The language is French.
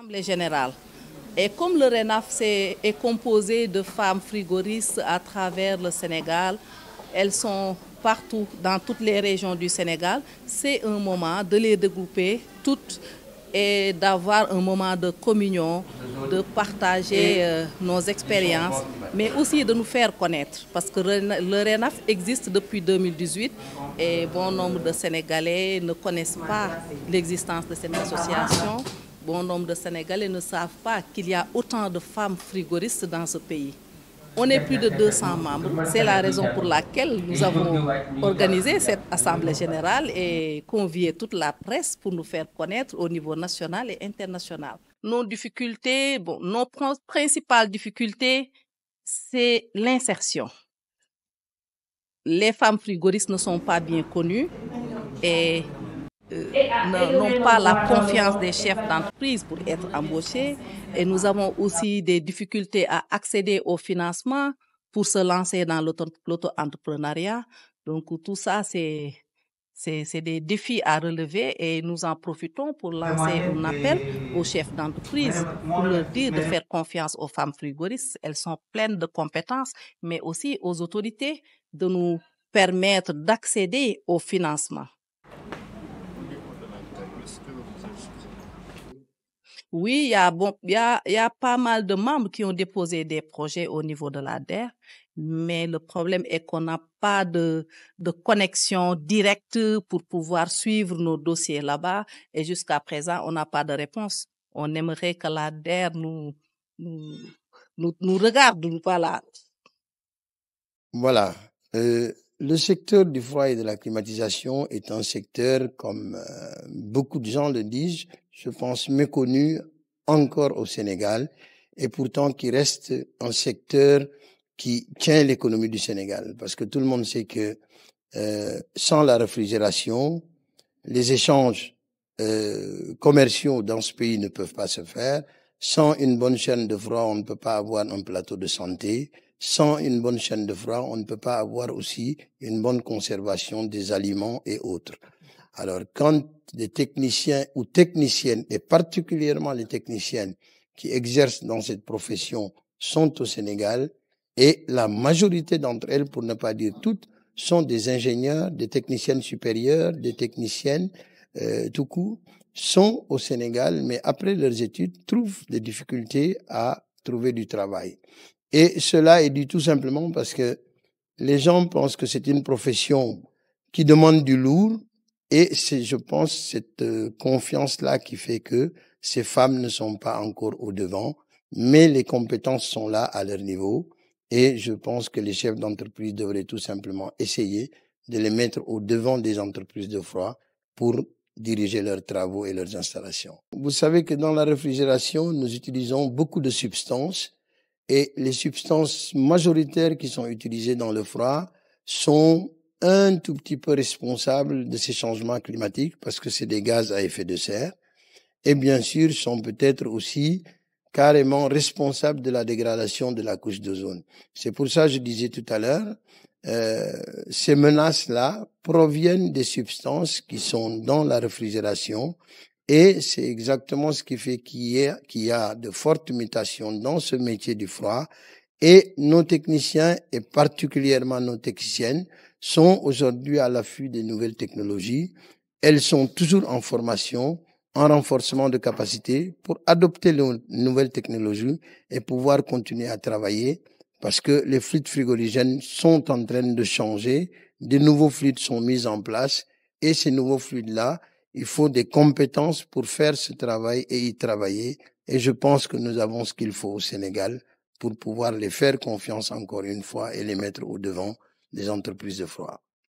Assemblée générale. Et comme le RENAF est composé de femmes frigoristes à travers le Sénégal, elles sont partout, dans toutes les régions du Sénégal, c'est un moment de les regrouper toutes et d'avoir un moment de communion, de partager nos expériences, mais aussi de nous faire connaître. Parce que le RENAF existe depuis 2018 et bon nombre de Sénégalais ne connaissent pas l'existence de cette association. Bon nombre de Sénégalais ne savent pas qu'il y a autant de femmes frigoristes dans ce pays. On est plus de 200 membres. C'est la raison pour laquelle nous avons organisé cette Assemblée générale et convié toute la presse pour nous faire connaître au niveau national et international. Nos difficultés, nos principales difficultés, c'est l'insertion. Les femmes frigoristes ne sont pas bien connues et n'ont pas la confiance des chefs d'entreprise pour être embauchés. Et nous avons aussi des difficultés à accéder au financement pour se lancer dans l'auto-entrepreneuriat. Donc tout ça, c'est des défis à relever et nous en profitons pour lancer un appel aux chefs d'entreprise pour leur dire de faire confiance aux femmes frigoristes. Elles sont pleines de compétences, mais aussi aux autorités de nous permettre d'accéder au financement. Oui, il y a pas mal de membres qui ont déposé des projets au niveau de la DER, mais le problème est qu'on n'a pas de connexion directe pour pouvoir suivre nos dossiers là-bas et jusqu'à présent, on n'a pas de réponse. On aimerait que la DER nous regarde, voilà. Voilà. Le secteur du froid et de la climatisation est un secteur, comme beaucoup de gens le disent, je pense méconnu encore au Sénégal, et pourtant qui reste un secteur qui tient l'économie du Sénégal. Parce que tout le monde sait que sans la réfrigération, les échanges commerciaux dans ce pays ne peuvent pas se faire. Sans une bonne chaîne de froid, on ne peut pas avoir un plateau de santé. Sans une bonne chaîne de froid, on ne peut pas avoir aussi une bonne conservation des aliments et autres. Alors, quand des techniciens ou techniciennes, et particulièrement les techniciennes qui exercent dans cette profession, sont au Sénégal, et la majorité d'entre elles, pour ne pas dire toutes, sont des ingénieurs, des techniciennes supérieures, des techniciennes, tout court, sont au Sénégal, mais après leurs études, trouvent des difficultés à trouver du travail. Et cela est dû tout simplement parce que les gens pensent que c'est une profession qui demande du lourd, et c'est, je pense, cette confiance-là qui fait que ces femmes ne sont pas encore au devant, mais les compétences sont là à leur niveau, et je pense que les chefs d'entreprise devraient tout simplement essayer de les mettre au devant des entreprises de froid pour diriger leurs travaux et leurs installations. Vous savez que dans la réfrigération, nous utilisons beaucoup de substances, et les substances majoritaires qui sont utilisées dans le froid sont un tout petit peu responsables de ces changements climatiques parce que c'est des gaz à effet de serre, et bien sûr sont peut-être aussi carrément responsables de la dégradation de la couche d'ozone. C'est pour ça que je disais tout à l'heure, ces menaces-là proviennent des substances qui sont dans la réfrigération, et c'est exactement ce qui fait qu'il y a de fortes mutations dans ce métier du froid. Et nos techniciens, et particulièrement nos techniciennes, sont aujourd'hui à l'affût des nouvelles technologies. Elles sont toujours en formation, en renforcement de capacité pour adopter les nouvelles technologies et pouvoir continuer à travailler, parce que les fluides frigorigènes sont en train de changer, de nouveaux fluides sont mis en place, et ces nouveaux fluides-là, il faut des compétences pour faire ce travail et y travailler. Et je pense que nous avons ce qu'il faut au Sénégal pour pouvoir les faire confiance encore une fois et les mettre au devant des entreprises de froid.